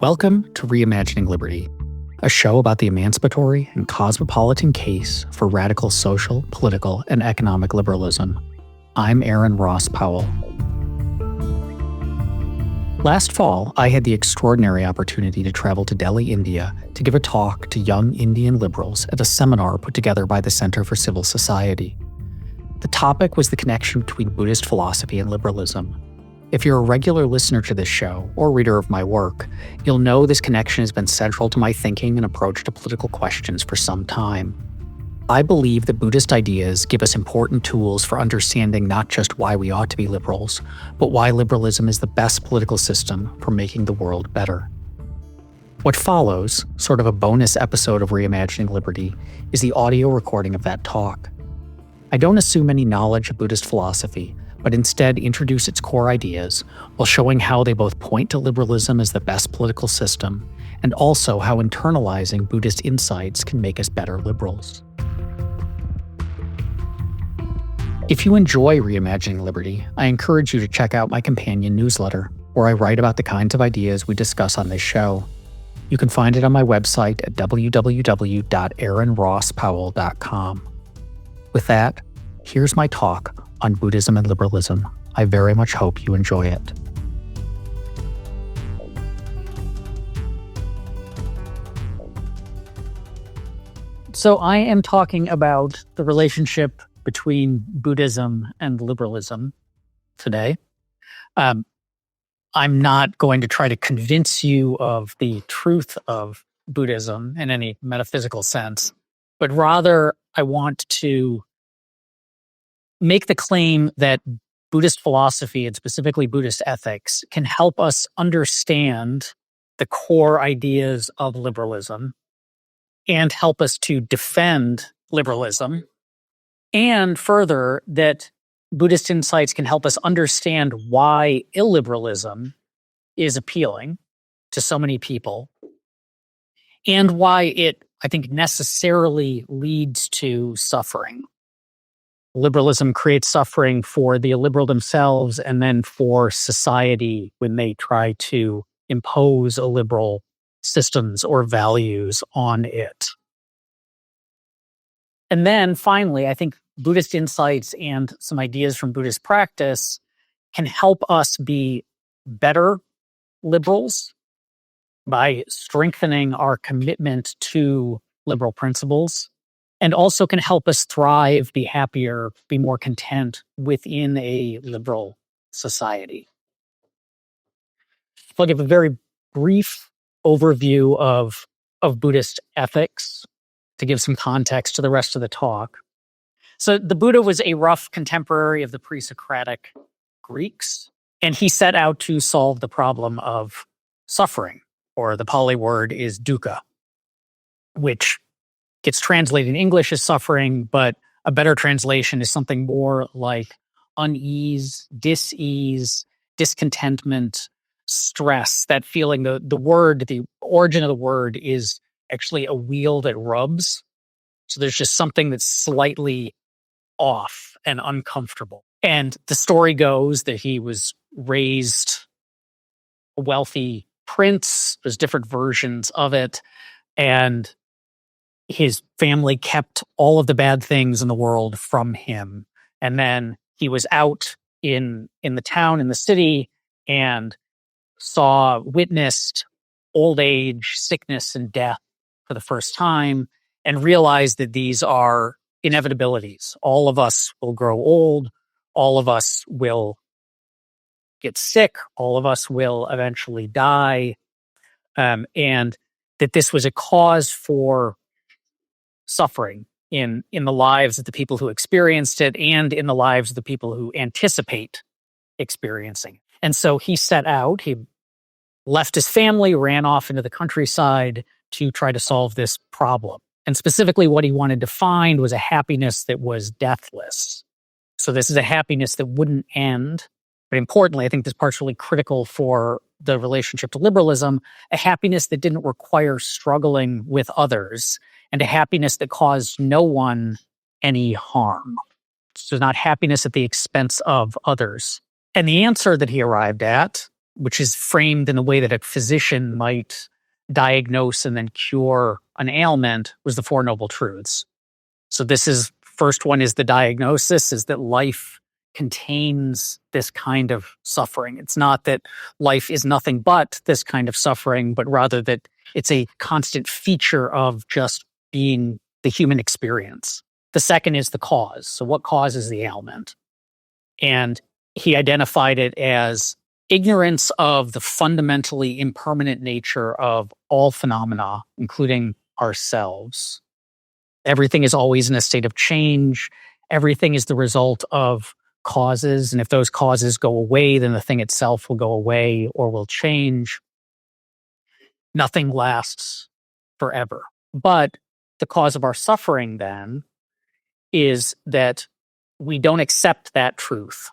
Welcome to Reimagining Liberty, a show about the emancipatory and cosmopolitan case for radical social, political, and economic liberalism. I'm Aaron Ross Powell. Last fall, I had the extraordinary opportunity to travel to Delhi, India, to give a talk to young Indian liberals at a seminar put together by the Center for Civil Society. The topic was the connection between Buddhist philosophy and liberalism. If you're a regular listener to this show, or reader of my work, you'll know this connection has been central to my thinking and approach to political questions for some time. I believe that Buddhist ideas give us important tools for understanding not just why we ought to be liberals, but why liberalism is the best political system for making the world better. What follows, sort of a bonus episode of Reimagining Liberty, is the audio recording of that talk. I don't assume any knowledge of Buddhist philosophy, but instead introduce its core ideas while showing how they both point to liberalism as the best political system and also how internalizing Buddhist insights can make us better liberals. If you enjoy Reimagining Liberty, I encourage you to check out my companion newsletter, where I write about the kinds of ideas we discuss on this show. You can find it on my website at www.aaronrosspowell.com. With that, here's my talk on Buddhism and liberalism. I very much hope you enjoy it. So I am talking about the relationship between Buddhism and liberalism today. I'm not going to try to convince you of the truth of Buddhism in any metaphysical sense, but rather I want to make the claim that Buddhist philosophy, and specifically Buddhist ethics, can help us understand the core ideas of liberalism and help us to defend liberalism. And further, that Buddhist insights can help us understand why illiberalism is appealing to so many people and why it, I think, necessarily leads to suffering. Liberalism creates suffering for the illiberal themselves and then for society when they try to impose illiberal systems or values on it. And then finally, I think Buddhist insights and some ideas from Buddhist practice can help us be better liberals by strengthening our commitment to liberal principles, and also can help us thrive, be happier, be more content within a liberal society. I'll give a very brief overview of Buddhist ethics to give some context to the rest of the talk. So the Buddha was a rough contemporary of the pre-Socratic Greeks, and he set out to solve the problem of suffering, or the Pali word is dukkha, which gets translated in English as suffering, but a better translation is something more like unease, dis-ease, discontentment, stress, that feeling. The origin of the word is actually a wheel that rubs. So there's just something that's slightly off and uncomfortable. And the story goes that he was raised a wealthy prince. There's different versions of it. And his family kept all of the bad things in the world from him. And then he was out in the town, in the city, and witnessed old age, sickness, and death for the first time, and realized that these are inevitabilities. All of us will grow old. All of us will get sick. All of us will eventually die. And that this was a cause for suffering in the lives of the people who experienced it and in the lives of the people who anticipate experiencing. And so he set out, he left his family, ran off into the countryside to try to solve this problem. And specifically what he wanted to find was a happiness that was deathless. So this is a happiness that wouldn't end. But importantly, I think this part's really critical for the relationship to liberalism, a happiness that didn't require struggling with others, and a happiness that caused no one any harm. So not happiness at the expense of others. And the answer that he arrived at which is framed in the way that a physician might diagnose and then cure an ailment, was the Four Noble Truths. So first one is the diagnosis, is that life contains this kind of suffering. It's not that life is nothing but this kind of suffering, but rather that it's a constant feature of just being the human experience. The second is the cause. So what causes the ailment? And he identified it as ignorance of the fundamentally impermanent nature of all phenomena, including ourselves. Everything is always in a state of change. Everything is the result of causes. And if those causes go away, then the thing itself will go away or will change. Nothing lasts forever. But the cause of our suffering then is that we don't accept that truth.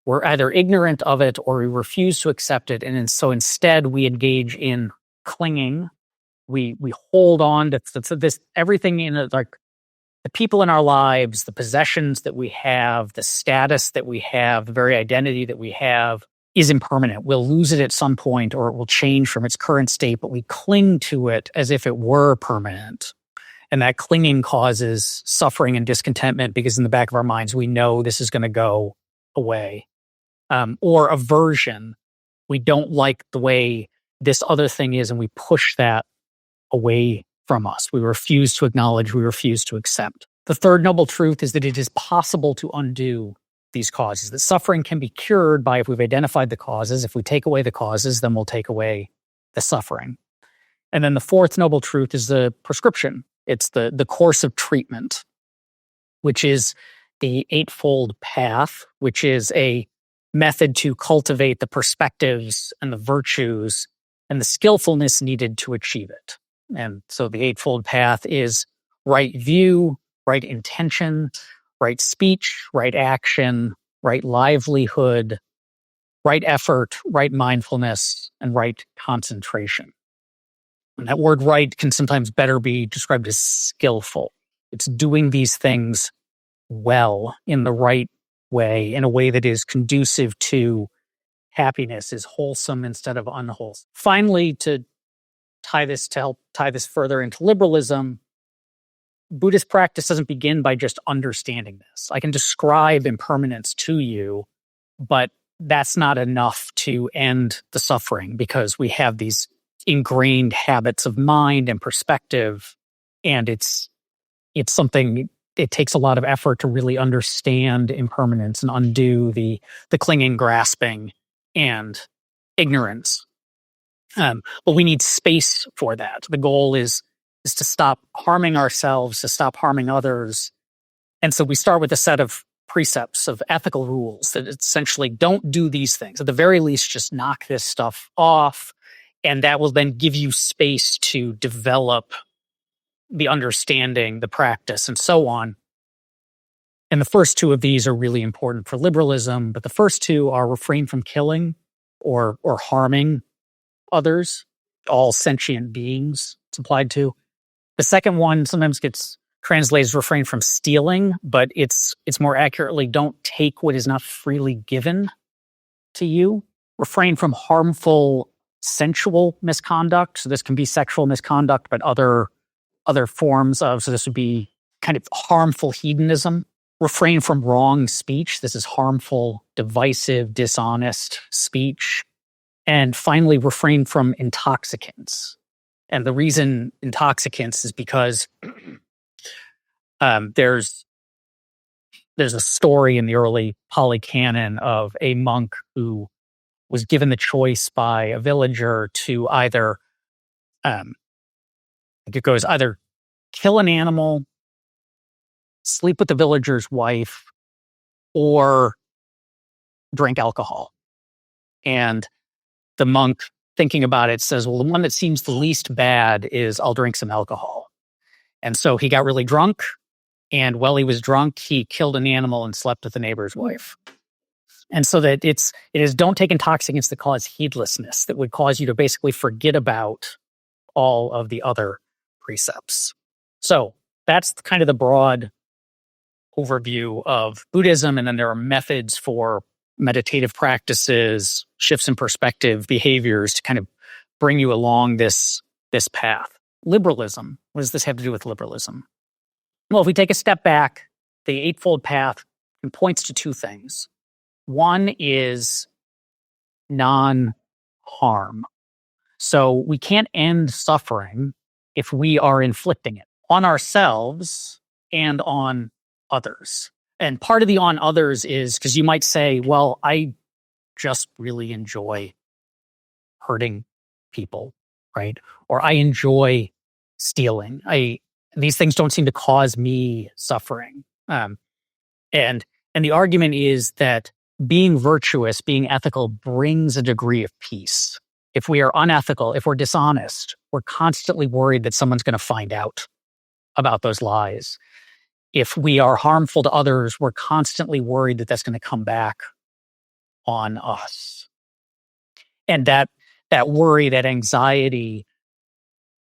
We're either ignorant of it or we refuse to accept it. And so instead we engage in clinging. We hold on to this, everything in it, like the people in our lives, the possessions that we have, the status that we have, the very identity that we have is impermanent. We'll lose it at some point or it will change from its current state, but we cling to it as if it were permanent. And that clinging causes suffering and discontentment because in the back of our minds, we know this is going to go away. Or aversion. We don't like the way this other thing is and we push that away from us. We refuse to acknowledge, we refuse to accept. The third noble truth is that it is possible to undo these causes, that suffering can be cured by if we've identified the causes. If we take away the causes, then we'll take away the suffering. And then the fourth noble truth is the prescription. It's the course of treatment, which is the Eightfold Path, which is a method to cultivate the perspectives and the virtues and the skillfulness needed to achieve it. And so the Eightfold Path is right view, right intention, right speech, right action, right livelihood, right effort, right mindfulness, and right concentration. And that word right can sometimes better be described as skillful. It's doing these things well in the right way, in a way that is conducive to happiness, is wholesome instead of unwholesome. Finally, to help tie this further into liberalism, Buddhist practice doesn't begin by just understanding this. I can describe impermanence to you, but that's not enough to end the suffering because we have these ingrained habits of mind and perspective, and it's something. It takes a lot of effort to really understand impermanence and undo the clinging, grasping, and ignorance. But we need space for that. The goal is to stop harming ourselves, to stop harming others. And so we start with a set of precepts, of ethical rules that essentially don't do these things. At the very least, just knock this stuff off. And that will then give you space to develop the understanding, the practice, and so on. And the first two of these are really important for liberalism, but the first two are refrain from killing or harming others, all sentient beings it's applied to. The second one sometimes gets translated as refrain from stealing, but it's more accurately don't take what is not freely given to you. Refrain from harmful sensual misconduct. So this can be sexual misconduct, but other forms of, so this would be kind of harmful hedonism. Refrain from wrong speech. This is harmful, divisive, dishonest speech. And finally, refrain from intoxicants. And the reason intoxicants is because there's a story in the early Pali Canon of a monk who was given the choice by a villager to either either kill an animal, sleep with the villager's wife, or drink alcohol. And the monk, thinking about it, says, well, the one that seems the least bad is I'll drink some alcohol. And so he got really drunk. And while he was drunk, he killed an animal and slept with the neighbor's wife. And so that it is don't take intoxicants that cause heedlessness, that would cause you to basically forget about all of the other precepts. So that's kind of the broad overview of Buddhism. And then there are methods for meditative practices, shifts in perspective, behaviors to kind of bring you along this path. Liberalism. What does this have to do with liberalism? Well, if we take a step back, the Eightfold Path points to two things. One is non-harm. So we can't end suffering if we are inflicting it on ourselves and on others. And part of the on others is because you might say, well, I just really enjoy hurting people, right? Or I enjoy stealing. These things don't seem to cause me suffering. And the argument is that being virtuous, being ethical brings a degree of peace. If we are unethical, if we're dishonest, we're constantly worried that someone's going to find out about those lies. If we are harmful to others, we're constantly worried that that's going to come back on us. And that worry, that anxiety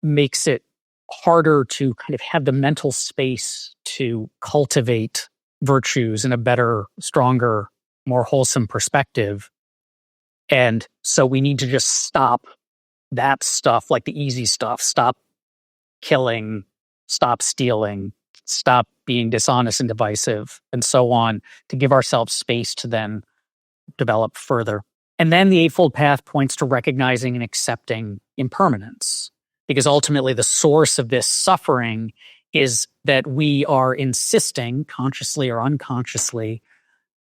makes it harder to kind of have the mental space to cultivate virtues in a better, stronger, more wholesome perspective. And so we need to just stop that stuff, like the easy stuff. Stop killing, stop stealing, stop being dishonest and divisive, and so on, to give ourselves space to then develop further. And then the Eightfold Path points to recognizing and accepting impermanence, because ultimately the source of this suffering is that we are insisting, consciously or unconsciously,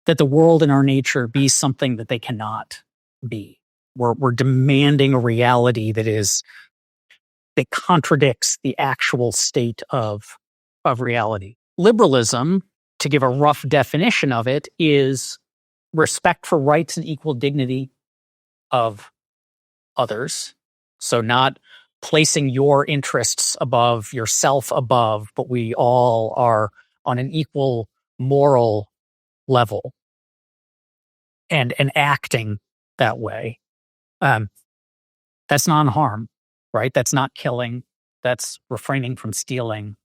that the world and our nature be something that they cannot be. We're demanding a reality that contradicts the actual state of reality. Liberalism, to give a rough definition of it, is respect for rights and equal dignity of others. So not placing your interests above, yourself above, but we all are on an equal moral level and acting that way. That's non-harm, right? That's not killing. That's refraining from stealing,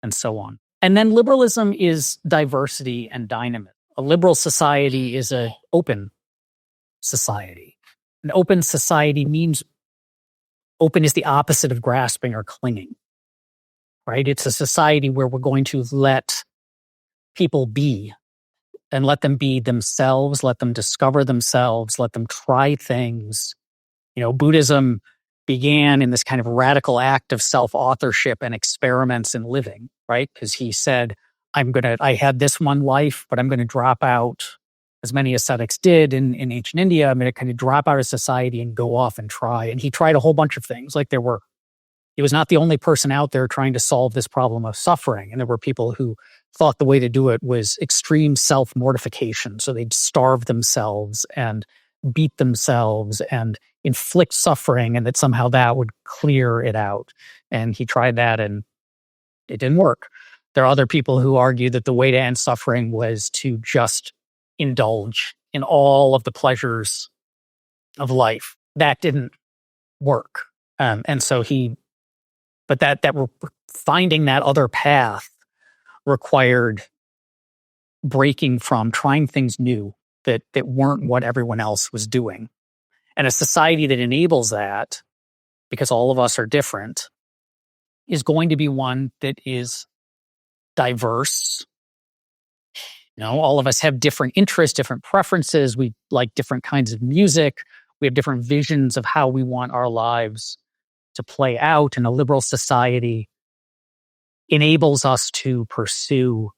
and so on. And then liberalism is diversity and dynamism. A liberal society is an open society. An open society means open is the opposite of grasping or clinging, right? It's a society where we're going to let people be and let them be themselves, let them discover themselves, let them try things. Buddhism began in this kind of radical act of self-authorship and experiments in living, right? Because he said, I had this one life, but I'm going to drop out, as many ascetics did in ancient India. I'm going to kind of drop out of society and go off and try. And he tried a whole bunch of things. Like he was not the only person out there trying to solve this problem of suffering. And there were people who thought the way to do it was extreme self-mortification. So they'd starve themselves and beat themselves and inflict suffering, and that somehow that would clear it out. And he tried that and it didn't work. There are other people who argue that the way to end suffering was to just indulge in all of the pleasures of life. That didn't work. And so finding that other path required breaking from trying things new that weren't what everyone else was doing. And a society that enables that, because all of us are different, is going to be one that is diverse. All of us have different interests, different preferences. We like different kinds of music. We have different visions of how we want our lives to play out. And a liberal society enables us to pursue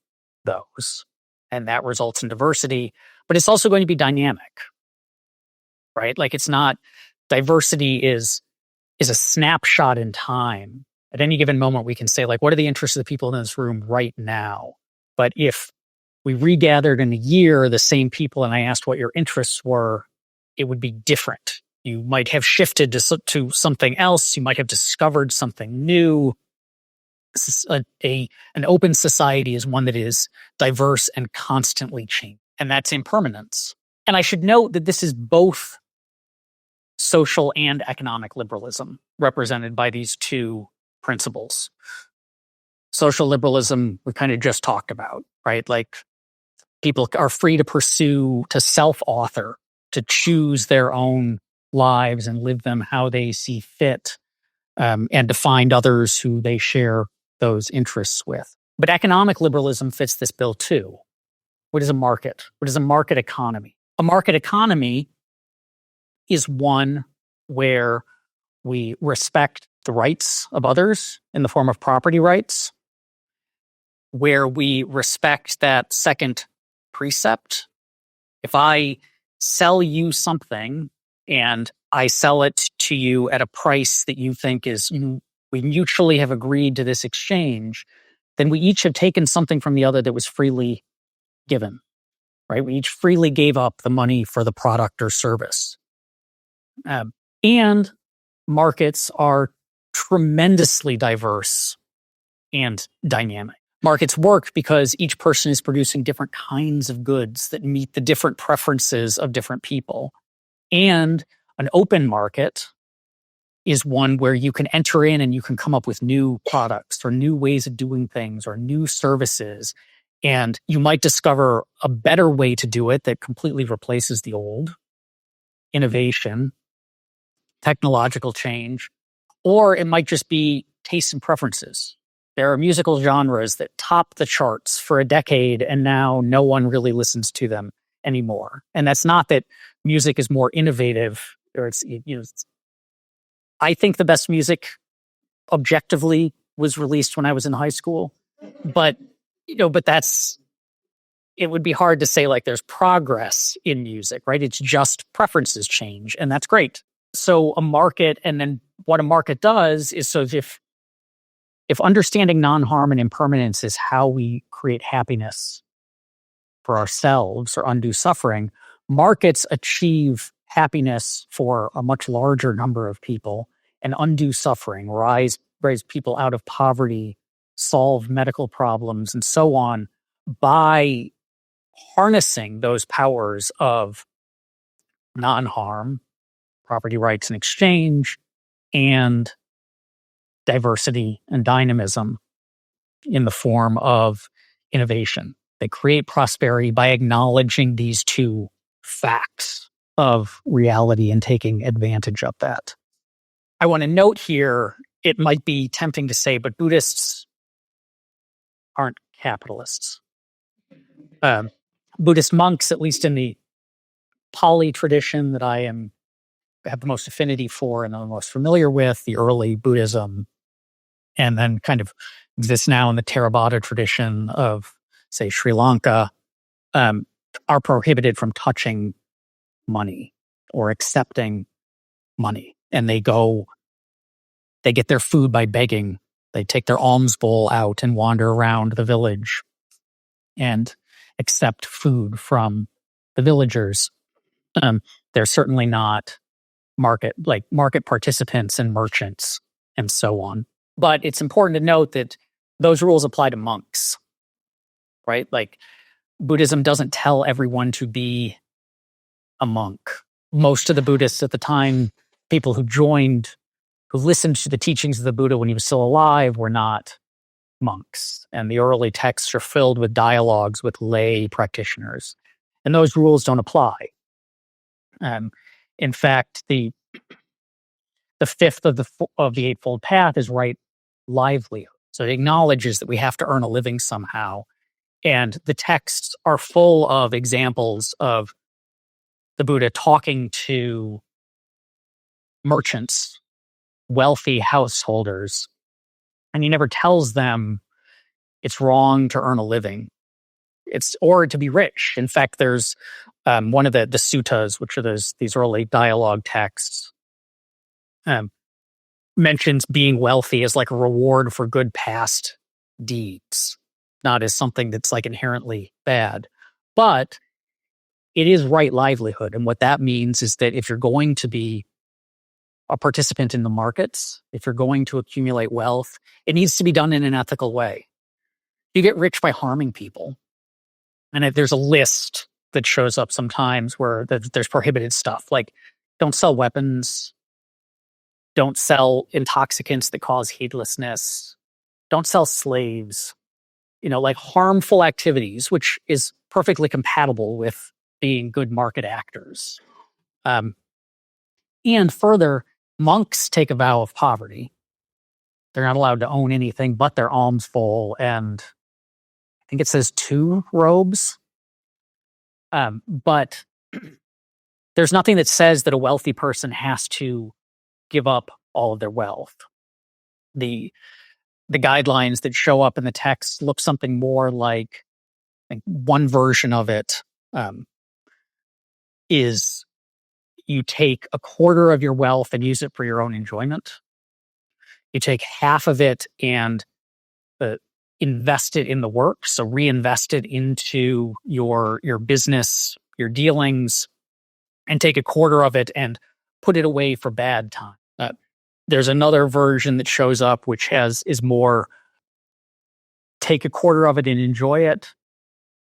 those. And that results in diversity. But it's also going to be dynamic, right? Like it's not, diversity is a snapshot in time. At any given moment, we can say, like, what are the interests of the people in this room right now? But if we regathered in a year, the same people, and I asked what your interests were, it would be different. You might have shifted to something else. You might have discovered something new. An open society is one that is diverse and constantly changing, and that's impermanence. And I should note that this is both social and economic liberalism represented by these two principles. Social liberalism we kind of just talked about, right? Like People are free to pursue, to self-author, to choose their own lives and live them how they see fit, and to find others who they share those interests with. But economic liberalism fits this bill too. What is a market? What is a market economy? A market economy is one where we respect the rights of others in the form of property rights, where we respect that second precept. If I sell you something and I sell it to you at a price that you think is, we mutually have agreed to this exchange, then we each have taken something from the other that was freely given, right? We each freely gave up the money for the product or service. And markets are tremendously diverse and dynamic. Markets work because each person is producing different kinds of goods that meet the different preferences of different people. And an open market is one where you can enter in and you can come up with new products or new ways of doing things or new services. And you might discover a better way to do it that completely replaces the old. Innovation, technological change, or it might just be tastes and preferences. There are musical genres that top the charts for a decade and now no one really listens to them anymore. And that's not that music is more innovative or I think the best music objectively was released when I was in high school, but it would be hard to say like there's progress in music, right? It's just preferences change and that's great. So a market, and then what a market does is, so if understanding non-harm and impermanence is how we create happiness for ourselves or undo suffering, markets achieve happiness for a much larger number of people and undo suffering, raise people out of poverty, solve medical problems, and so on by harnessing those powers of non-harm, property rights and exchange, and diversity and dynamism in the form of innovation. They create prosperity by acknowledging these two facts of reality and taking advantage of that. I want to note here, it might be tempting to say, but Buddhists aren't capitalists. Buddhist monks, at least in the Pali tradition that I have the most affinity for and I'm most familiar with, the early Buddhism, and then kind of exists now in the Theravada tradition of, say, Sri Lanka, are prohibited from touching money or accepting money. And they get their food by begging. They take their alms bowl out and wander around the village and accept food from the villagers. They're certainly not market participants and merchants and so on. But it's important to note that those rules apply to monks, right? Like Buddhism doesn't tell everyone to be a monk. Most of the Buddhists at the time, people who listened to the teachings of the Buddha when he was still alive, were not monks. And the early texts are filled with dialogues with lay practitioners. And those rules don't apply. In fact, the fifth of the Eightfold Path is right livelihood. So it acknowledges that we have to earn a living somehow. And the texts are full of examples of the Buddha talking to merchants, wealthy householders, and he never tells them it's wrong to earn a living. Or to be rich. In fact, there's one of the suttas, which are these early dialogue texts, mentions being wealthy as like a reward for good past deeds, not as something that's like inherently bad. But it is right livelihood. And what that means is that if you're going to be a participant in the markets, if you're going to accumulate wealth, it needs to be done in an ethical way. You get rich by harming people. And there's a list that shows up sometimes where there's prohibited stuff, like don't sell weapons, don't sell intoxicants that cause heedlessness, don't sell slaves, like harmful activities, which is perfectly compatible with being good market actors. And further, monks take a vow of poverty. They're not allowed to own anything but their alms bowl, and I think it says 2 robes. But there's nothing that says that a wealthy person has to give up all of their wealth. The guidelines that show up in the text look something more like, I think one version of it is you take a quarter of your wealth and use it for your own enjoyment. You take half of it and invest it in the work, so reinvest it into your business, your dealings, and take a quarter of it and put it away for bad time. There's another version that shows up which is more take a quarter of it and enjoy it,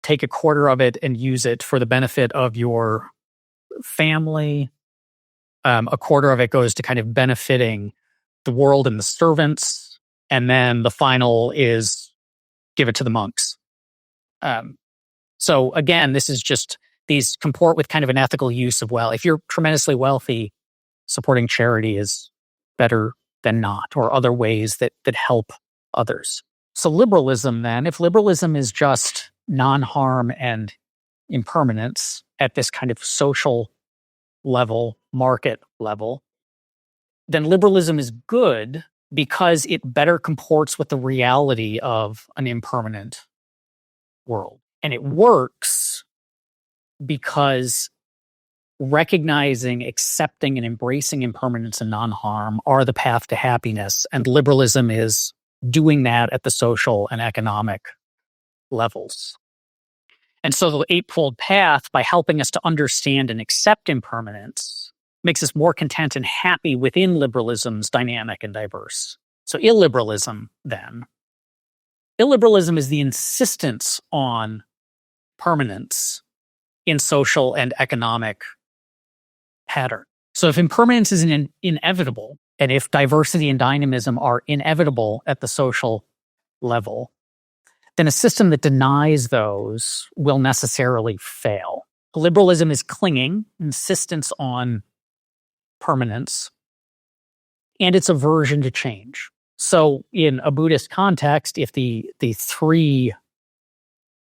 take a quarter of it and use it for the benefit of your family. A quarter of it goes to kind of benefiting the world and the servants, and then the final is give it to the monks. So again, this is just, these comport with kind of an ethical use of, well, if you're tremendously wealthy, supporting charity is better than not, or other ways that help others. So liberalism then, if liberalism is just non-harm and impermanence at this kind of social level, market level, then liberalism is good because it better comports with the reality of an impermanent world. And it works because recognizing, accepting, and embracing impermanence and non-harm are the path to happiness. And liberalism is doing that at the social and economic levels. And so the Eightfold Path, by helping us to understand and accept impermanence, makes us more content and happy within liberalism's dynamic and diverse. So illiberalism, then. Illiberalism is the insistence on permanence in social and economic pattern. So if impermanence is inevitable, and if diversity and dynamism are inevitable at the social level, then a system that denies those will necessarily fail. Liberalism is clinging, insistence on permanence, and its aversion to change. So in a Buddhist context, if the 3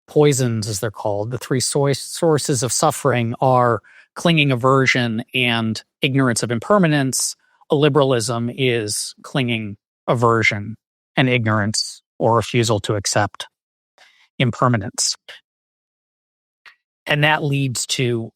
poisons, as they're called, the 3 sources of suffering are clinging, aversion, and ignorance of impermanence, a liberalism is clinging, aversion, and ignorance, or refusal to accept impermanence. And that leads to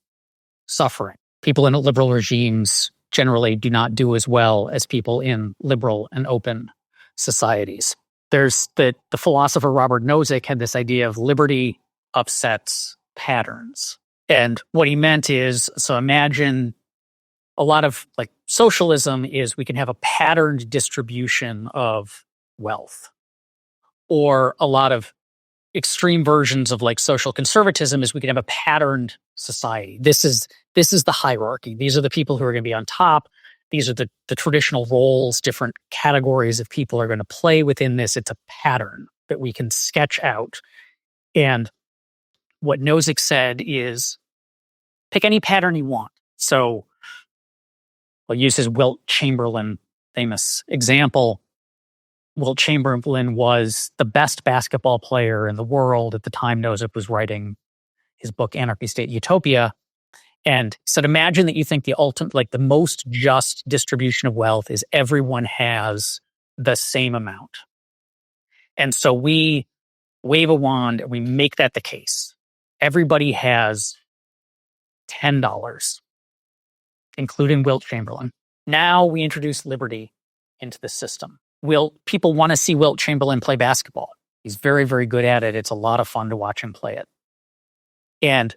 suffering. People in liberal regimes generally do not do as well as people in liberal and open societies. There's the philosopher Robert Nozick had this idea of liberty upsets patterns. And what he meant is, so imagine a lot of like socialism is we can have a patterned distribution of wealth, or a lot of extreme versions of like social conservatism is we can have a patterned society. This is the hierarchy. These are the people who are going to be on top. These are the traditional roles, different categories of people are going to play within this. It's a pattern that we can sketch out. And what Nozick said is pick any pattern you want. So I'll use his Wilt Chamberlain famous example. Wilt Chamberlain was the best basketball player in the world at the time Nozick was writing his book, Anarchy, State, Utopia. And said, imagine that you think the ultimate, like the most just distribution of wealth is everyone has the same amount. And so we wave a wand and we make that the case. Everybody has $10, including Wilt Chamberlain. Now we introduce liberty into the system. People want to see Wilt Chamberlain play basketball. He's very, very good at it. It's a lot of fun to watch him play it. And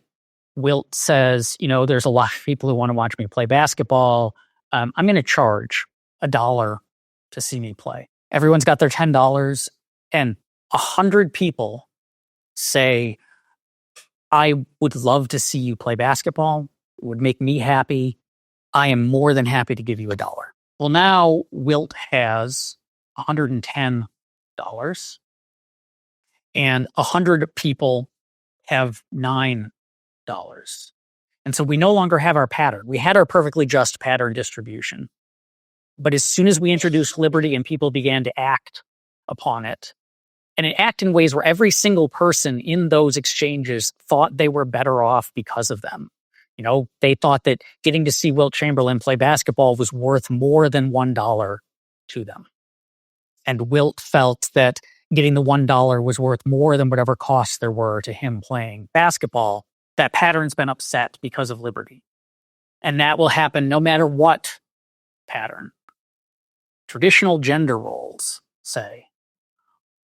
Wilt says, there's a lot of people who want to watch me play basketball. I'm going to charge $1 to see me play. Everyone's got their $10, and 100 people say, I would love to see you play basketball. It would make me happy. I am more than happy to give you $1. Well, now Wilt has $110, and 100 people have $9. And so we no longer have our pattern. We had our perfectly just pattern distribution. But as soon as we introduced liberty and people began to act upon it, and act in ways where every single person in those exchanges thought they were better off because of them. They thought that getting to see Wilt Chamberlain play basketball was worth more than $1 to them. And Wilt felt that getting the $1 was worth more than whatever costs there were to him playing basketball. That pattern's been upset because of liberty. And that will happen no matter what pattern. Traditional gender roles say,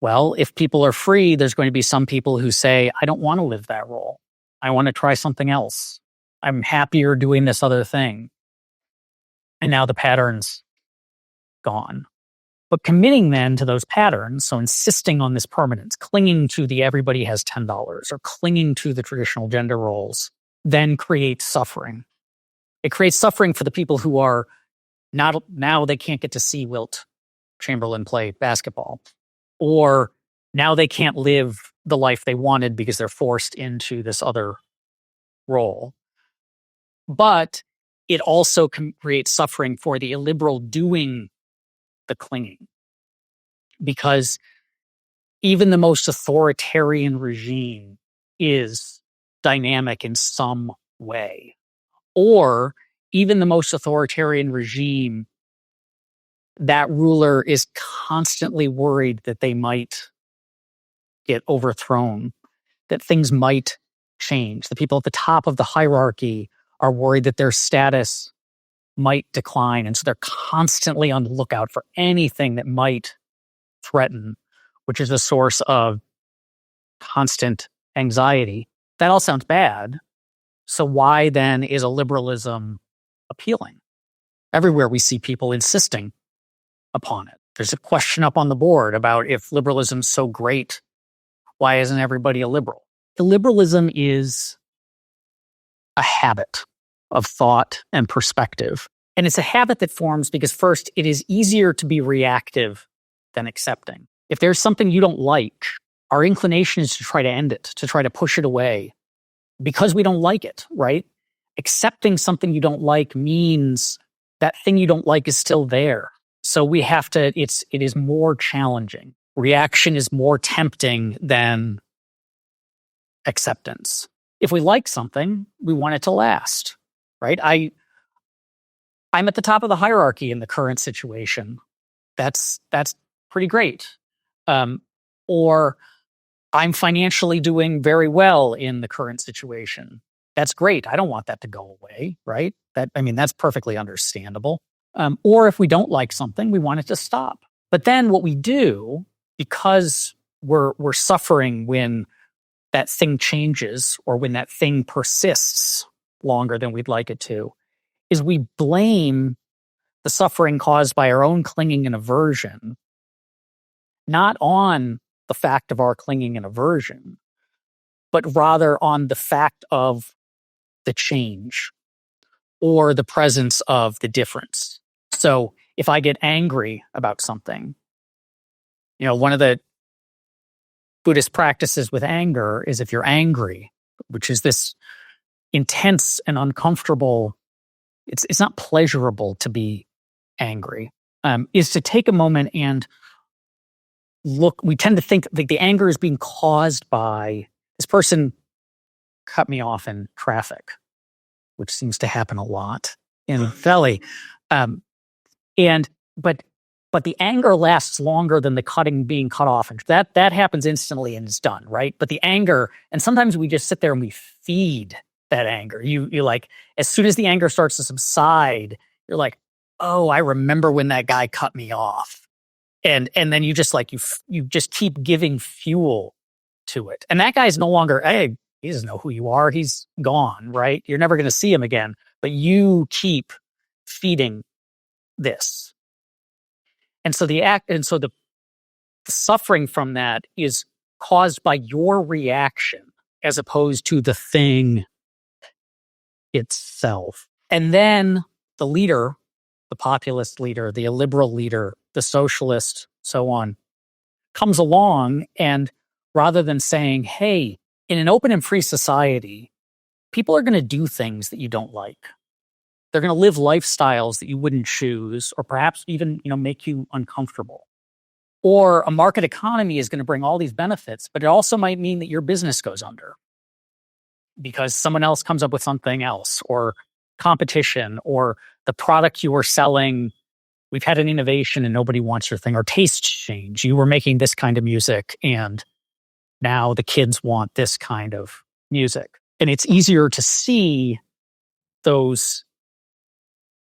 well, if people are free, there's going to be some people who say, I don't want to live that role. I want to try something else. I'm happier doing this other thing. And now the pattern's gone. But committing then to those patterns, so insisting on this permanence, clinging to the everybody has $10 or clinging to the traditional gender roles, then creates suffering. It creates suffering for the people who are not, now they can't get to see Wilt Chamberlain play basketball. Or now they can't live the life they wanted because they're forced into this other role. But it also creates suffering for the illiberal doing the clinging. Because even the most authoritarian regime is dynamic in some way. Or even the most authoritarian regime, that ruler is constantly worried that they might get overthrown, that things might change. The people at the top of the hierarchy are worried that their status might decline. And so they're constantly on the lookout for anything that might threaten, which is a source of constant anxiety. That all sounds bad. So why then is a liberalism appealing? Everywhere we see people insisting upon it. There's a question up on the board about if liberalism's so great, why isn't everybody a liberal? Illiberalism is a habit of thought and perspective. And it's a habit that forms because first, it is easier to be reactive than accepting. If there's something you don't like, our inclination is to try to end it, to try to push it away because we don't like it, right? Accepting something you don't like means that thing you don't like is still there. So we have to, it is more challenging. Reaction is more tempting than acceptance. If we like something, we want it to last, right? I'm at the top of the hierarchy in the current situation. That's pretty great. Or I'm financially doing very well in the current situation. That's great. I don't want that to go away, right? That's perfectly understandable. Or if we don't like something, we want it to stop. But then what we do, because we're suffering when that thing changes or when that thing persists longer than we'd like it to, is we blame the suffering caused by our own clinging and aversion, not on the fact of our clinging and aversion, but rather on the fact of the change or the presence of the difference. So if I get angry about something, one of the Buddhist practices with anger is if you're angry, which is this intense and uncomfortable, it's not pleasurable to be angry, is to take a moment and look. We tend to think that the anger is being caused by this person cut me off in traffic, which seems to happen a lot in Philly. But the anger lasts longer than the being cut off. And that happens instantly and it's done, right? But the anger, and sometimes we just sit there and we feed that anger. You like, as soon as the anger starts to subside, you're like, oh, I remember when that guy cut me off. And then you just like, you just keep giving fuel to it. And that guy's no longer, hey, he doesn't know who you are. He's gone, right? You're never going to see him again, but you keep feeding this. And so the suffering from that is caused by your reaction as opposed to the thing itself. And then the leader, the populist leader, the illiberal leader, the socialist, so on, comes along and rather than saying, hey, In an open and free society, people are going to do things that you don't like. They're going to live lifestyles that you wouldn't choose, or perhaps even, make you uncomfortable. Or a market economy is going to bring all these benefits, but it also might mean that your business goes under because someone else comes up with something else, or competition, or the product you were selling. We've had an innovation and nobody wants your thing, or taste change. You were making this kind of music and now the kids want this kind of music. And it's easier to see those,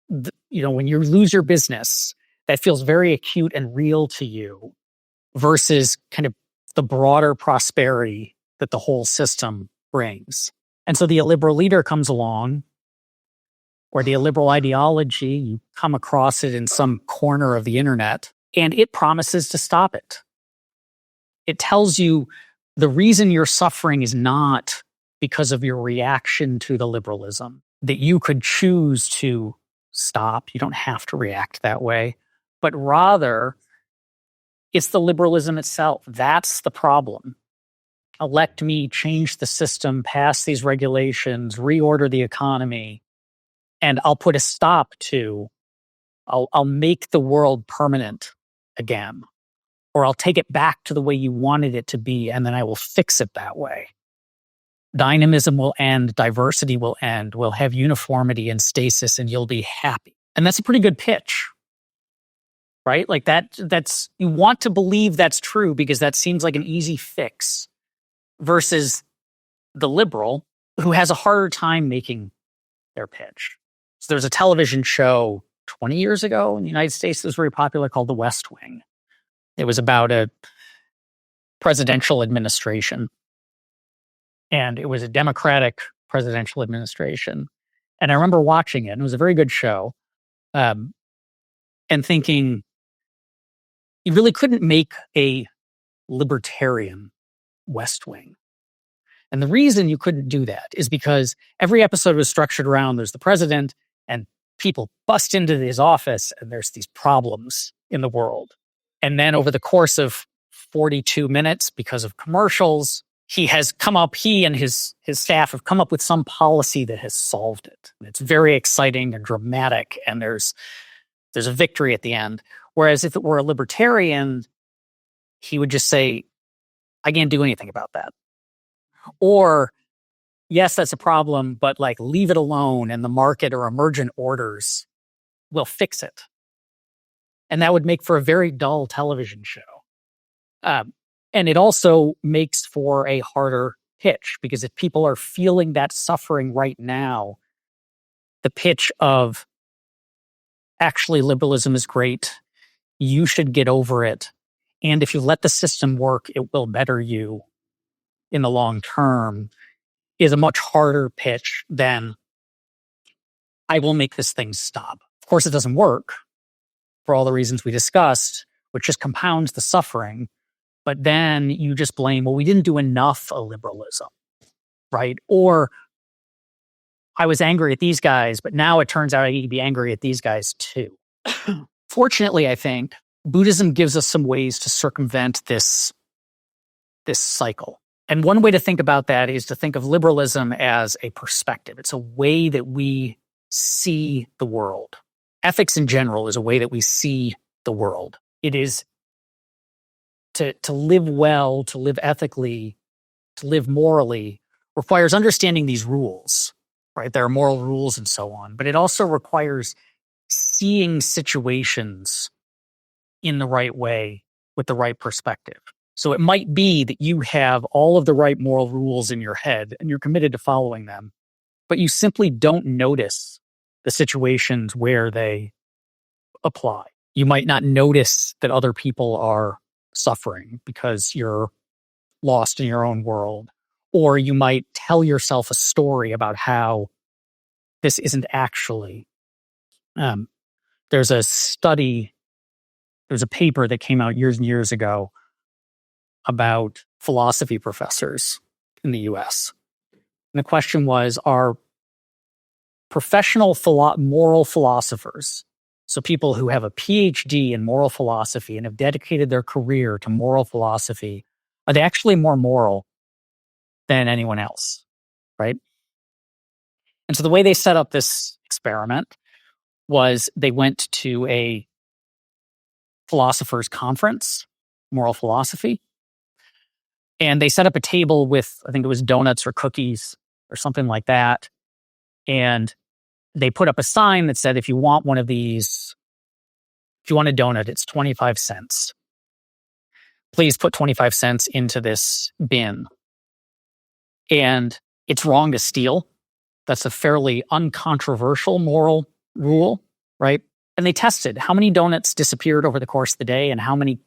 when you lose your business, that feels very acute and real to you versus kind of the broader prosperity that the whole system brings. And so the illiberal leader comes along, or the illiberal ideology, you come across it in some corner of the internet, and it promises to stop it. It tells you the reason you're suffering is not because of your reaction to the liberalism, that you could choose to stop. You don't have to react that way, but rather it's the liberalism itself. That's the problem. Elect me, change the system, pass these regulations, reorder the economy, and I'll put a stop to, I'll make the world permanent again, or I'll take it back to the way you wanted it to be, and then I will fix it that way. Dynamism will end, diversity will end, we'll have uniformity and stasis, and you'll be happy. And that's a pretty good pitch, right? Like that's, you want to believe that's true because that seems like an easy fix, versus the liberal who has a harder time making their pitch. So there's a television show 20 years ago in the United States that was very popular called The West Wing. It was about a presidential administration. And it was a Democratic presidential administration. And I remember watching it, and it was a very good show, and thinking, you really couldn't make a libertarian West Wing. And the reason you couldn't do that is because every episode was structured around there's the president and people bust into his office and there's these problems in the world. And then over the course of 42 minutes, because of commercials, he and his staff have come up with some policy that has solved it. And it's very exciting and dramatic, and there's a victory at the end. Whereas if it were a libertarian, he would just say, I can't do anything about that. Or, yes, that's a problem, but leave it alone and the market or emergent orders will fix it. And that would make for a very dull television show. And it also makes for a harder pitch, because if people are feeling that suffering right now, the pitch of actually liberalism is great, you should get over it, and if you let the system work, it will better you in the long term, is a much harder pitch than I will make this thing stop. Of course, it doesn't work for all the reasons we discussed, which just compounds the suffering. But then you just blame, well, we didn't do enough of liberalism, right? Or I was angry at these guys, but now it turns out I need to be angry at these guys too. Fortunately, I think Buddhism gives us some ways to circumvent this cycle. And one way to think about that is to think of liberalism as a perspective. It's a way that we see the world. Ethics in general is a way that we see the world. It is to live well, to live ethically, to live morally, requires understanding these rules, right? There are moral rules and so on. But it also requires seeing situations in the right way with the right perspective. So it might be that you have all of the right moral rules in your head and you're committed to following them, but you simply don't notice the situations where they apply. You might not notice that other people are suffering because you're lost in your own world. Or you might tell yourself a story about how this isn't actually. There's a paper that came out years and years ago about philosophy professors in the US. And the question was, are professional moral philosophers, so people who have a PhD in moral philosophy and have dedicated their career to moral philosophy, are they actually more moral than anyone else, right? And so the way they set up this experiment was they went to a philosophers conference, moral philosophy, and they set up a table with, I think it was donuts or cookies or something like that. And they put up a sign that said, if you want one of these, if you want a donut, it's 25 cents. Please put 25 cents into this bin. And it's wrong to steal. That's a fairly uncontroversial moral rule, right? And they tested how many donuts disappeared over the course of the day and how many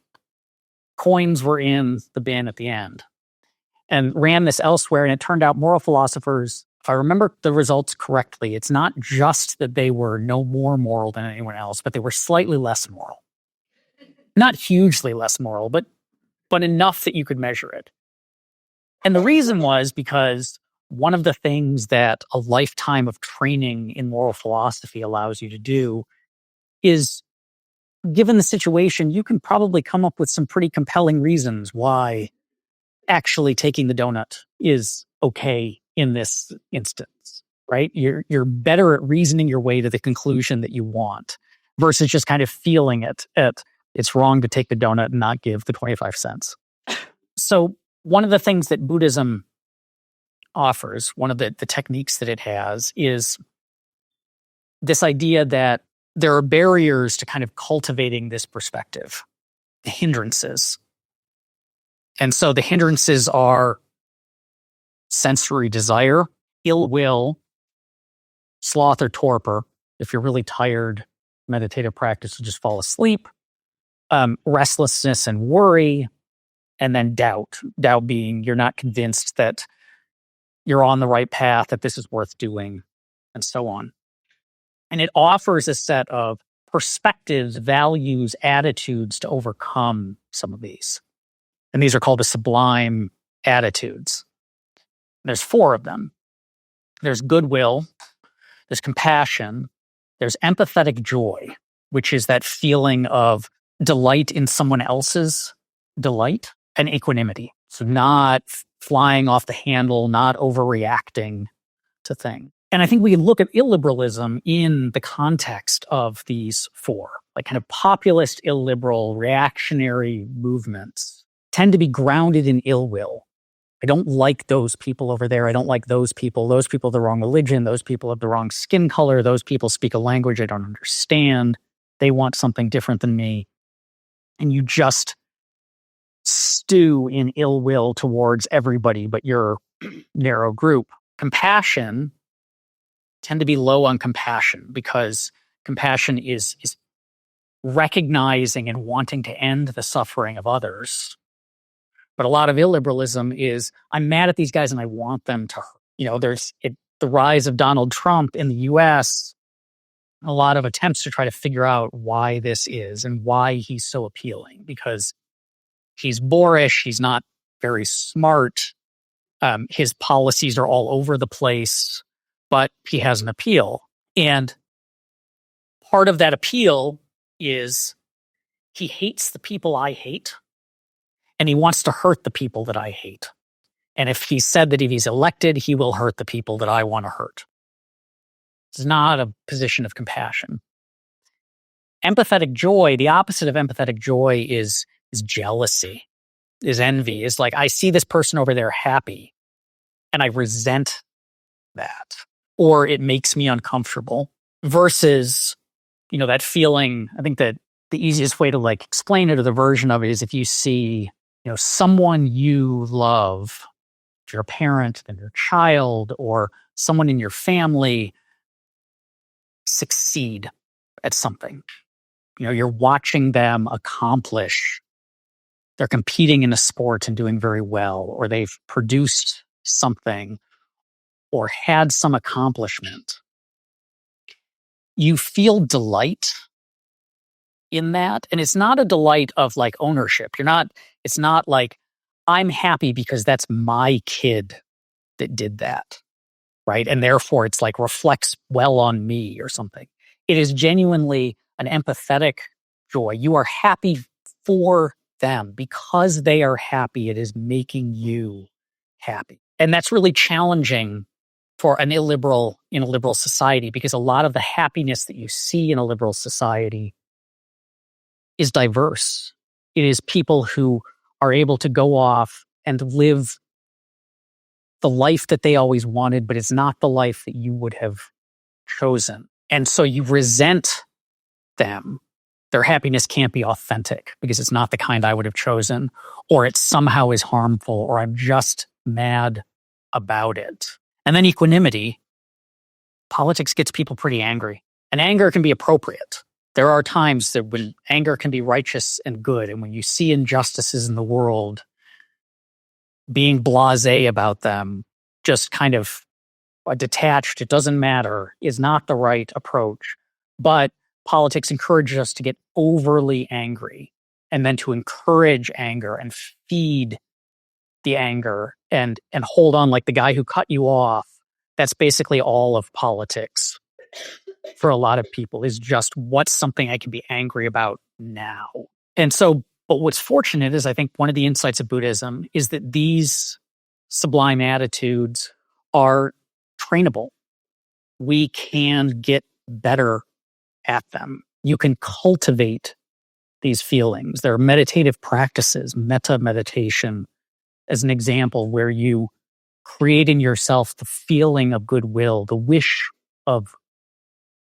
coins were in the bin at the end. And ran this elsewhere, and it turned out moral philosophers, if I remember the results correctly, it's not just that they were no more moral than anyone else, but they were slightly less moral. Not hugely less moral, but enough that you could measure it. And the reason was because one of the things that a lifetime of training in moral philosophy allows you to do is, given the situation, you can probably come up with some pretty compelling reasons why actually taking the donut is okay in this instance, right? You're better at reasoning your way to the conclusion that you want versus just kind of feeling it at it's wrong to take the donut and not give the 25 cents. So one of the things that Buddhism offers, one of the techniques that it has, is this idea that there are barriers to kind of cultivating this perspective, the hindrances. And so the hindrances are sensory desire, ill will, sloth or torpor. If you're really tired, meditative practice will just fall asleep. Restlessness and worry, and then doubt. Doubt being you're not convinced that you're on the right path, that this is worth doing, and so on. And it offers a set of perspectives, values, attitudes to overcome some of these. And these are called the sublime attitudes. There's 4 of them. There's goodwill, there's compassion, there's empathetic joy, which is that feeling of delight in someone else's delight, and equanimity. So not flying off the handle, not overreacting to things. And I think we look at illiberalism in the context of these 4, like kind of populist, illiberal, reactionary movements tend to be grounded in ill will. I don't like those people over there. I don't like those people. Those people have the wrong religion. Those people have the wrong skin color. Those people speak a language I don't understand. They want something different than me. And you just stew in ill will towards everybody but your narrow group. Compassion tend to be low on compassion because compassion is recognizing and wanting to end the suffering of others. But a lot of illiberalism is, I'm mad at these guys and I want them to hurt. There's the rise of Donald Trump in the US, a lot of attempts to try to figure out why this is and why he's so appealing, because he's boorish, he's not very smart, his policies are all over the place, but he has an appeal. And part of that appeal is he hates the people I hate, and he wants to hurt the people that I hate. And if he said that if he's elected, he will hurt the people that I want to hurt. It's not a position of compassion. Empathetic joy, the opposite of empathetic joy is jealousy, is envy, is like, I see this person over there happy and I resent that, or it makes me uncomfortable, versus, that feeling. I think that the easiest way to explain it, or the version of it, is if you see, someone you love, your parent, then your child, or someone in your family succeed at something. You're watching them accomplish. They're competing in a sport and doing very well, or they've produced something or had some accomplishment. You feel delight in that. And it's not a delight of ownership. It's not like, I'm happy because that's my kid that did that, right? And therefore it's reflects well on me or something. It is genuinely an empathetic joy. You are happy for them because they are happy. It is making you happy. And that's really challenging for in a liberal society, because a lot of the happiness that you see in a liberal society is diverse. It is people who are able to go off and live the life that they always wanted, but it's not the life that you would have chosen. And so you resent them. Their happiness can't be authentic because it's not the kind I would have chosen, or it somehow is harmful, or I'm just mad about it. And then equanimity. Politics gets people pretty angry, and anger can be appropriate. There are times that when anger can be righteous and good, and when you see injustices in the world, being blasé about them, just kind of detached, it doesn't matter, is not the right approach. But politics encourages us to get overly angry, and then to encourage anger and feed the anger and hold on like the guy who cut you off. That's basically all of politics for a lot of people, is just what's something I can be angry about now. And so, but what's fortunate is I think one of the insights of Buddhism is that these sublime attitudes are trainable. We can get better at them. You can cultivate these feelings. There are meditative practices, metta meditation, as an example, where you create in yourself the feeling of goodwill, the wish of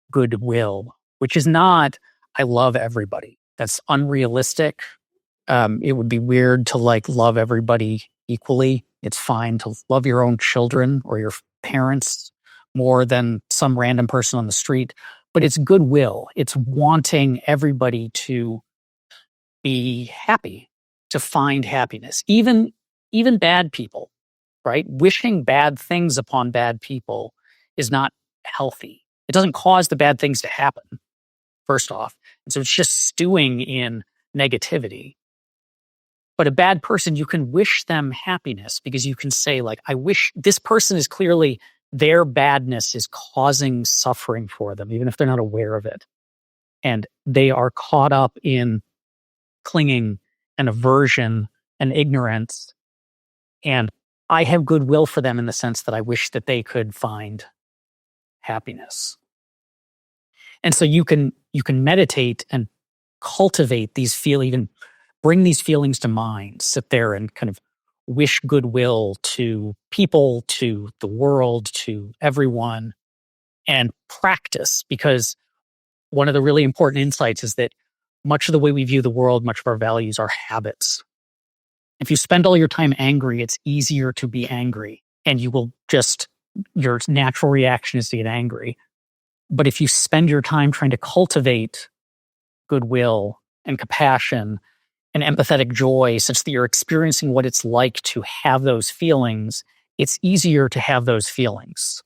goodwill, which is not, I love everybody. That's unrealistic. It would be weird to love everybody equally. It's fine to love your own children or your parents more than some random person on the street, but it's goodwill. It's wanting everybody to be happy, to find happiness, even bad people, right? Wishing bad things upon bad people is not healthy. It doesn't cause the bad things to happen, first off. And so it's just stewing in negativity. But a bad person, you can wish them happiness, because you can say, I wish this person is clearly, their badness is causing suffering for them, even if they're not aware of it. And they are caught up in clinging and aversion and ignorance. And I have goodwill for them in the sense that I wish that they could find happiness. And so you can meditate and cultivate these even bring these feelings to mind, sit there and kind of wish goodwill to people, to the world, to everyone, and practice. Because one of the really important insights is that much of the way we view the world, much of our values are habits. If you spend all your time angry, it's easier to be angry, and your natural reaction is to get angry. But if you spend your time trying to cultivate goodwill and compassion and empathetic joy, such that you're experiencing what it's like to have those feelings, it's easier to have those feelings.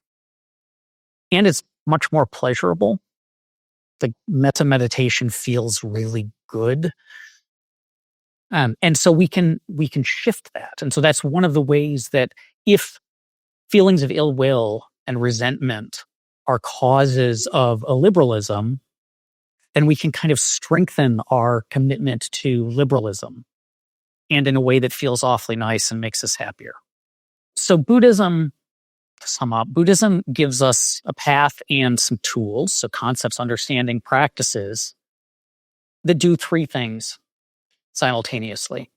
And it's much more pleasurable. The metta meditation feels really good. And so we can shift that. And so that's one of the ways that if feelings of ill will and resentment are causes of illiberalism, then we can kind of strengthen our commitment to liberalism, and in a way that feels awfully nice and makes us happier. So Buddhism, to sum up, Buddhism gives us a path and some tools, so concepts, understanding, practices that do three things simultaneously.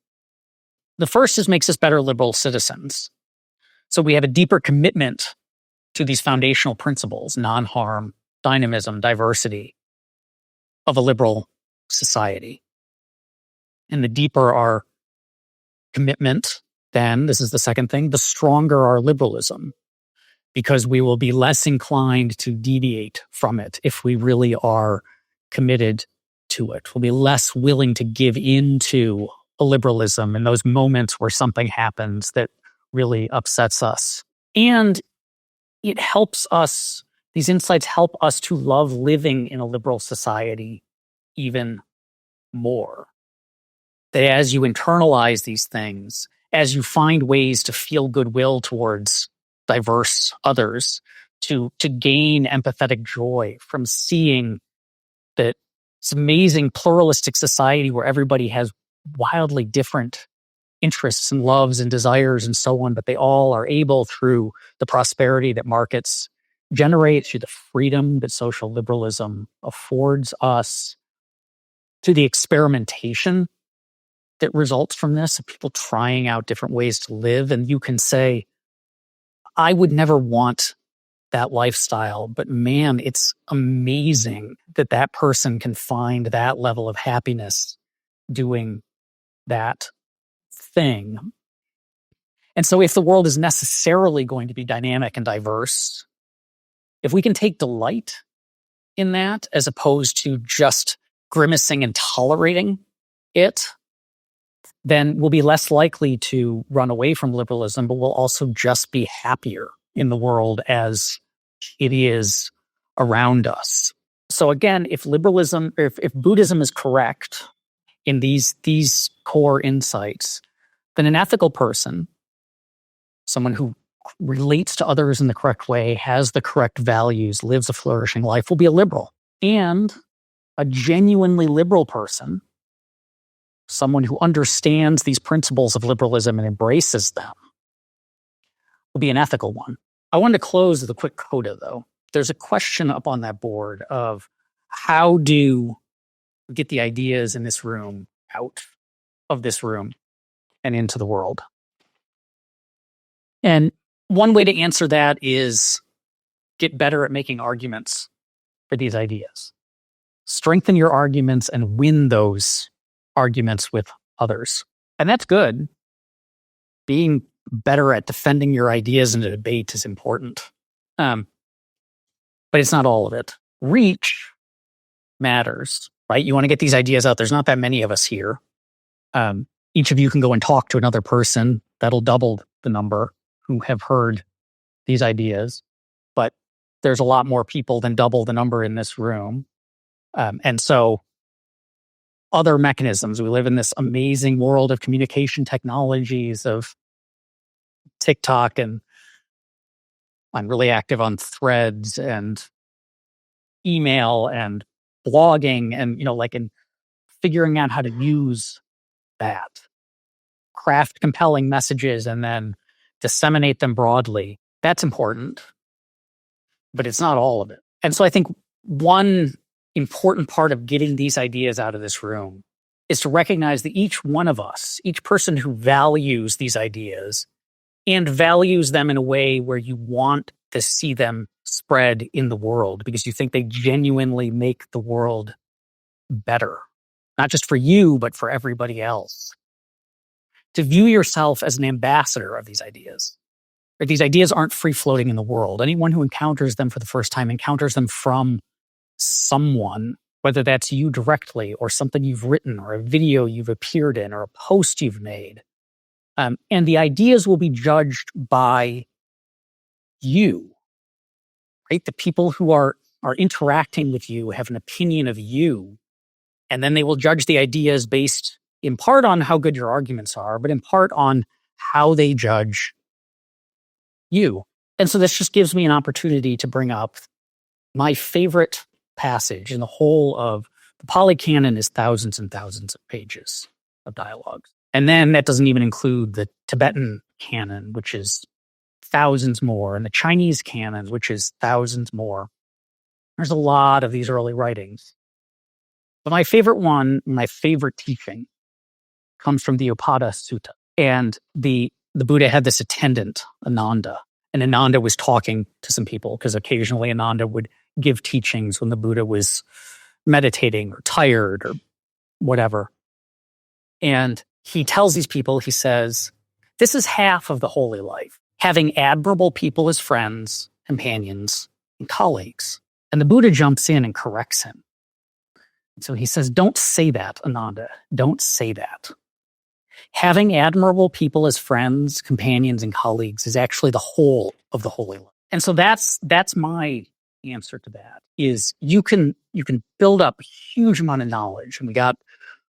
The first is makes us better liberal citizens. So we have a deeper commitment to these foundational principles, non-harm, dynamism, diversity of a liberal society. And the deeper our commitment, then, this is the second thing, the stronger our liberalism, because we will be less inclined to deviate from it if we really are committed to it. We'll be less willing to give in to a liberalism in those moments where something happens that really upsets us. And it helps us, these insights help us to love living in a liberal society even more. That as you internalize these things, as you find ways to feel goodwill towards diverse others, to gain empathetic joy from seeing that it's amazing pluralistic society where everybody has wildly different interests and loves and desires and so on, but they all are able, through the prosperity that markets generate, through the freedom that social liberalism affords us, through the experimentation that results from this, of people trying out different ways to live. And you can say, I would never want that lifestyle, but man, it's amazing that that person can find that level of happiness doing that thing. And so if the world is necessarily going to be dynamic and diverse, if we can take delight in that as opposed to just grimacing and tolerating it, then we'll be less likely to run away from liberalism, but we'll also just be happier in the world as it is around us. So again, if liberalism, if Buddhism is correct in these core insights, then an ethical person, someone who relates to others in the correct way, has the correct values, lives a flourishing life, will be a liberal. And a genuinely liberal person, someone who understands these principles of liberalism and embraces them, will be an ethical one. I wanted to close with a quick coda, though. There's a question up on that board of how do we get the ideas in this room out of this room and into the world? And one way to answer that is get better at making arguments for these ideas. Strengthen your arguments and win those arguments with others. And that's good. Being better at defending your ideas in a debate is important. But it's not all of it. Reach matters, right? You want to get these ideas out. There's not that many of us here. Each of you can go and talk to another person. That'll double the number who have heard these ideas. But there's a lot more people than double the number in this room. And so other mechanisms, we live in this amazing world of communication technologies, of TikTok, and I'm really active on Threads and email and blogging, and in figuring out how to use that, craft compelling messages and then disseminate them broadly. That's important, but it's not all of it. And so I think one important part of getting these ideas out of this room is to recognize that each one of us, each person who values these ideas and values them in a way where you want to see them spread in the world because you think they genuinely make the world better, not just for you, but for everybody else. To view yourself as an ambassador of these ideas. Right? These ideas aren't free-floating in the world. Anyone who encounters them for the first time encounters them from someone, whether that's you directly or something you've written or a video you've appeared in or a post you've made. And the ideas will be judged by you, right? The people who are interacting with you have an opinion of you, and then they will judge the ideas based in part on how good your arguments are, but in part on how they judge you. And so this just gives me an opportunity to bring up my favorite passage in the whole of the Pali Canon is thousands and thousands of pages of dialogues. And then that doesn't even include the Tibetan canon, which is thousands more, and the Chinese canon, which is thousands more. There's a lot of these early writings. But my favorite one, my favorite teaching, comes from the Upada Sutta. And the Buddha had this attendant, Ananda. And Ananda was talking to some people because occasionally Ananda would give teachings when the Buddha was meditating or tired or whatever. And he tells these people, he says, this is half of the holy life, having admirable people as friends, companions, and colleagues. And the Buddha jumps in and corrects him. So he says, don't say that, Ananda. Don't say that. Having admirable people as friends, companions, and colleagues is actually the whole of the holy life. And so that's my answer to that, is you can build up a huge amount of knowledge. And we got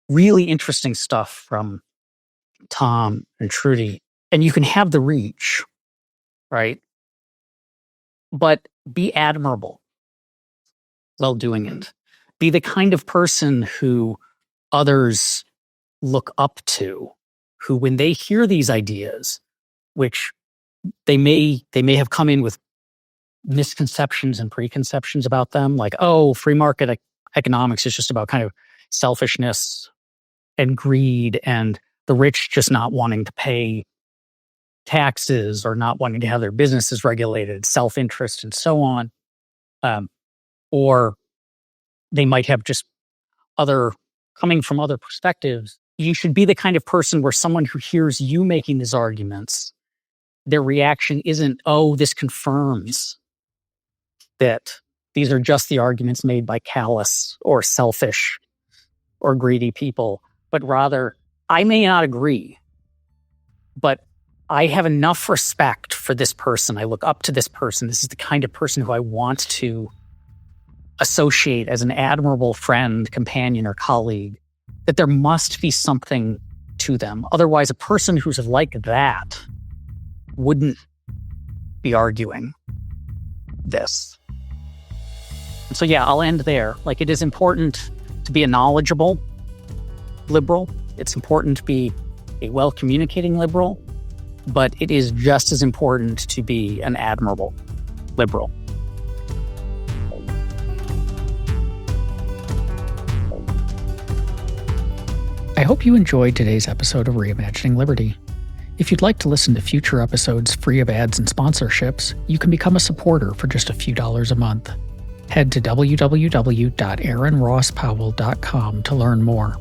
really interesting stuff from Tom and Trudy, and you can have the reach, right? But be admirable while doing it. Be the kind of person who others look up to, who, when they hear these ideas, which they may have come in with misconceptions and preconceptions about them, like, oh, free market economics is just about kind of selfishness and greed and the rich just not wanting to pay taxes or not wanting to have their businesses regulated, self-interest and so on. Or they might have just coming from other perspectives. You should be the kind of person where someone who hears you making these arguments, their reaction isn't, oh, this confirms that these are just the arguments made by callous or selfish or greedy people, but rather, I may not agree, but I have enough respect for this person. I look up to this person. This is the kind of person who I want to associate as an admirable friend, companion, or colleague, that there must be something to them. Otherwise, a person who's like that wouldn't be arguing this. And so, yeah, I'll end there. Like, it is important to be a knowledgeable liberal. It's important to be a well-communicating liberal, but it is just as important to be an admirable liberal. I hope you enjoyed today's episode of Reimagining Liberty. If you'd like to listen to future episodes free of ads and sponsorships, you can become a supporter for just a few dollars a month. Head to www.aaronrosspowell.com to learn more.